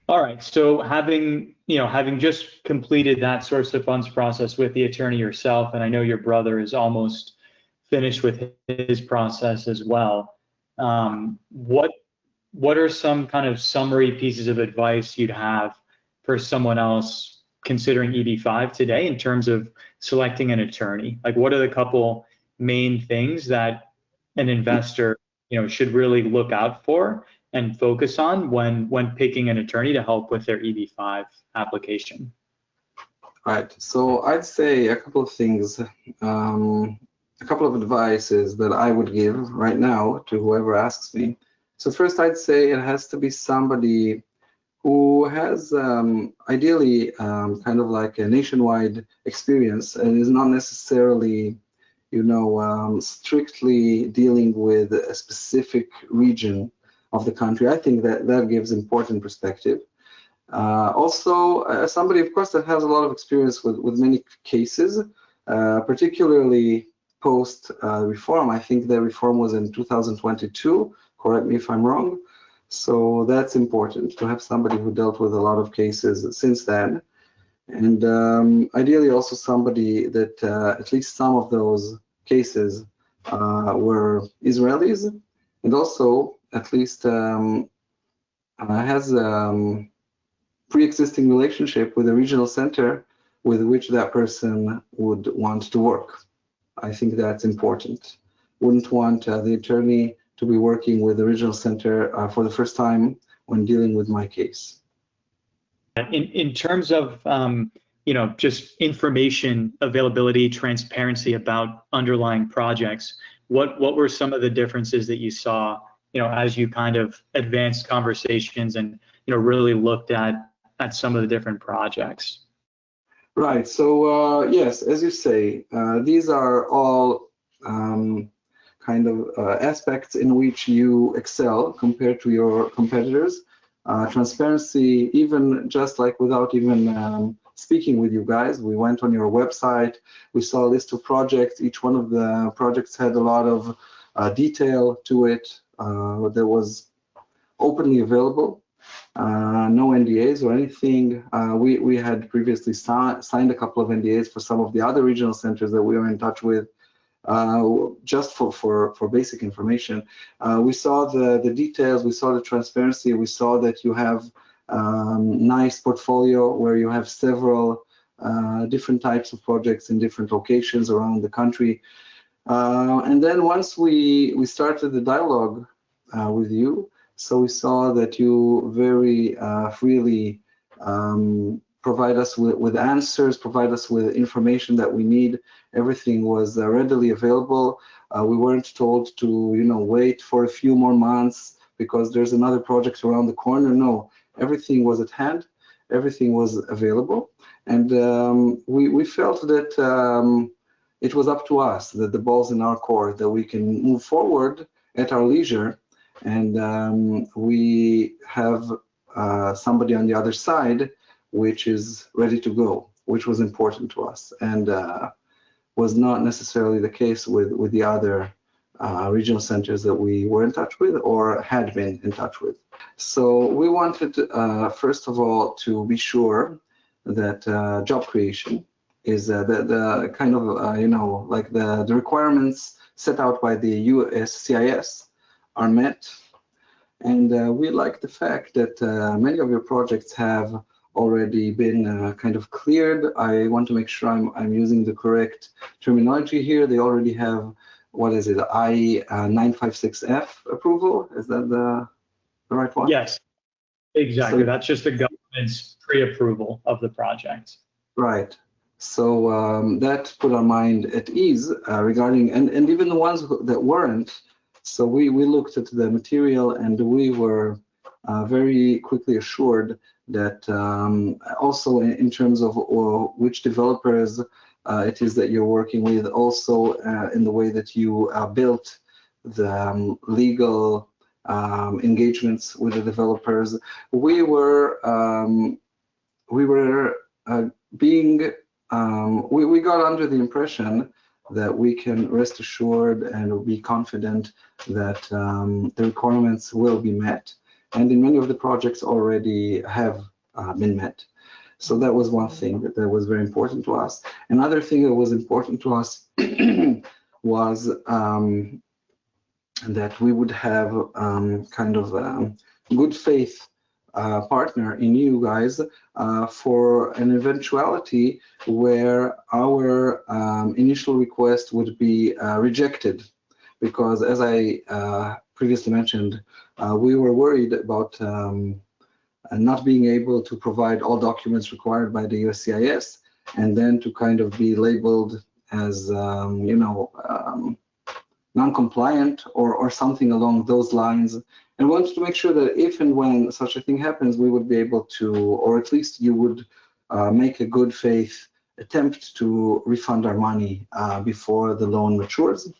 All right. So having just completed that source of funds process with the attorney yourself, and I know your brother is almost finished with his process as well. What are some kind of summary pieces of advice you'd have for someone else considering EB5 today in terms of selecting an attorney? Like, what are the couple main things that an investor, should really look out for and focus on when picking an attorney to help with their EB5 application? Right. So I'd say a couple of things, a couple of advices that I would give right now to whoever asks me. So first, I'd say it has to be somebody who has ideally kind of like a nationwide experience and is not necessarily, strictly dealing with a specific region of the country. I think that gives important perspective. Also, somebody, of course, that has a lot of experience with many cases, particularly post-reform. I think the reform was in 2022. Correct me if I'm wrong. So that's important to have somebody who dealt with a lot of cases since then. And ideally also somebody that at least some of those cases were Israelis, and also at least has pre-existing relationship with a regional center with which that person would want to work. I think that's important. Wouldn't want the attorney to be working with the regional center for the first time when dealing with my case. In terms of just information availability, transparency about underlying projects, what were some of the differences that you saw, as you kind of advanced conversations and really looked at some of the different projects? Right. So yes, as you say, these are all kind of aspects in which you excel compared to your competitors. Transparency, even just like without even speaking with you guys, we went on your website, we saw a list of projects. Each one of the projects had a lot of detail to it that was openly available. No NDAs or anything. We had previously signed a couple of NDAs for some of the other regional centers that we were in touch with, just for basic information. We saw the details, we saw the transparency, we saw that you have nice portfolio where you have several different types of projects in different locations around the country. And then once we started the dialogue with you, so we saw that you very freely provide us with answers, provide us with information that we need. Everything was readily available. We weren't told to, wait for a few more months because there's another project around the corner. No, everything was at hand. Everything was available. And we felt that it was up to us, that the ball's in our court, that we can move forward at our leisure. And we have somebody on the other side which is ready to go, which was important to us, and was not necessarily the case with the other regional centers that we were in touch with or had been in touch with. So we wanted, first of all, to be sure that job creation is the kind of, like the requirements set out by the USCIS are met. And we like the fact that many of your projects have already been kind of cleared. I want to make sure I'm using the correct terminology here. They already have, what is it, I-956F approval? Is that the right one? Yes, exactly. So that's just the government's pre-approval of the project. Right. So that put our mind at ease regarding, and even the ones that weren't. So we looked at the material and we were very quickly assured that also in terms of which developers it is that you're working with, also in the way that you built the legal engagements with the developers, we were we got under the impression that we can rest assured and be confident that the requirements will be met. and in many of the projects already have been met. So that was one thing that was very important to us. Another thing that was important to us was that we would have kind of good faith partner in you guys for an eventuality where our initial request would be rejected. Because as I previously mentioned, we were worried about not being able to provide all documents required by the USCIS, and then to kind of be labeled as, non-compliant or something along those lines. And wanted to make sure that if and when such a thing happens, we would be able to, or at least you would make a good faith attempt to refund our money before the loan matures.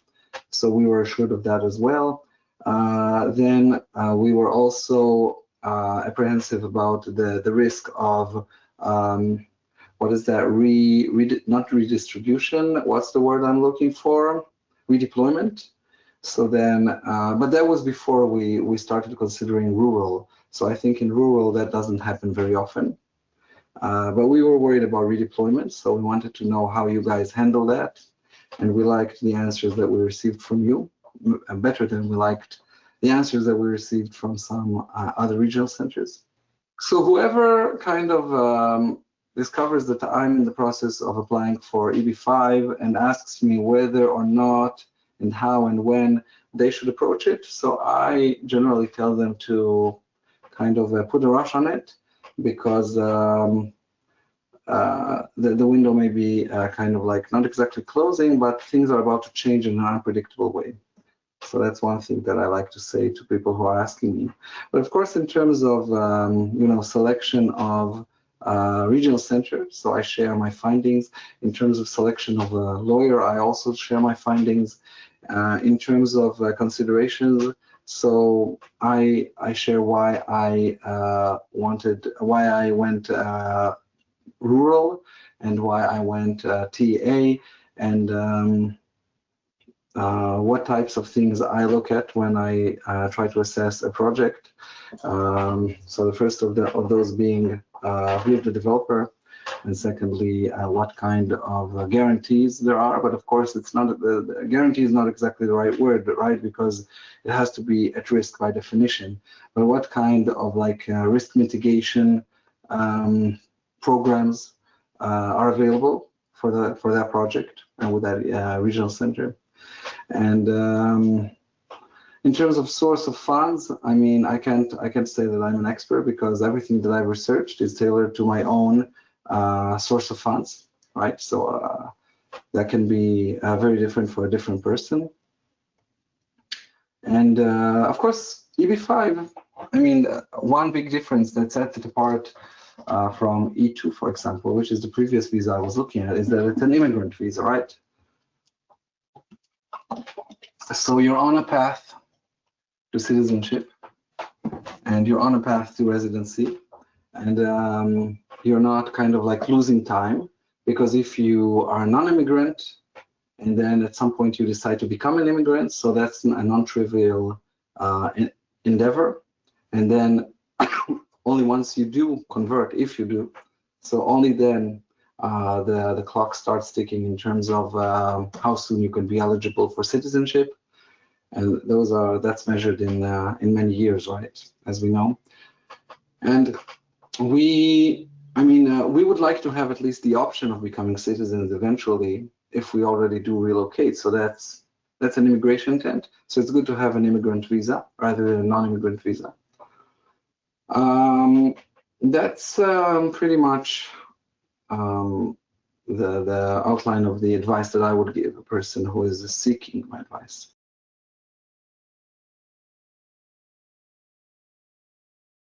So we were assured of that as well. Then we were also apprehensive about the risk of what is that? Not redistribution. What's the word I'm looking for? Redeployment. So then, but that was before we started considering rural. So I think in rural that doesn't happen very often. But we were worried about redeployment, so we wanted to know how you guys handle that. And we liked the answers that we received from you, better than we liked the answers that we received from some other regional centers. So whoever kind of discovers that I'm in the process of applying for EB5 and asks me whether or not and how and when they should approach it, so I generally tell them to kind of put a rush on it, because the window may be kind of like not exactly closing, but things are about to change in an unpredictable way. So that's one thing that I like to say to people who are asking me. But of course, in terms of selection of regional center, so I share my findings. In terms of selection of a lawyer, I also share my findings. In terms of considerations, so I share why I went rural and why I went TA, and what types of things I look at when I try to assess a project. So the first of those being who is the developer, and secondly, what kind of guarantees there are. But of course, it's not, the guarantee is not exactly the right word, right? Because it has to be at risk by definition. But what kind of like risk mitigation programs are available for that project and with that regional center? And in terms of source of funds, I mean, I can't say that I'm an expert, because everything that I've researched is tailored to my own source of funds, right? So that can be very different for a different person. And of course, EB5, I mean, one big difference that sets it apart from E2, for example, which is the previous visa I was looking at, is that it's an immigrant visa, right? So you're on a path to citizenship, and you're on a path to residency, and you're not kind of like losing time, because if you are a non-immigrant and then at some point you decide to become an immigrant, so that's a non-trivial endeavor. And then only once you do convert, if you do, so only then the clock starts ticking in terms of how soon you can be eligible for citizenship. And that's measured in many years, right, as we know. And we would like to have at least the option of becoming citizens eventually if we already do relocate. So that's an immigration intent. So it's good to have an immigrant visa rather than a non-immigrant visa. That's pretty much the outline of the advice that I would give a person who is seeking my advice.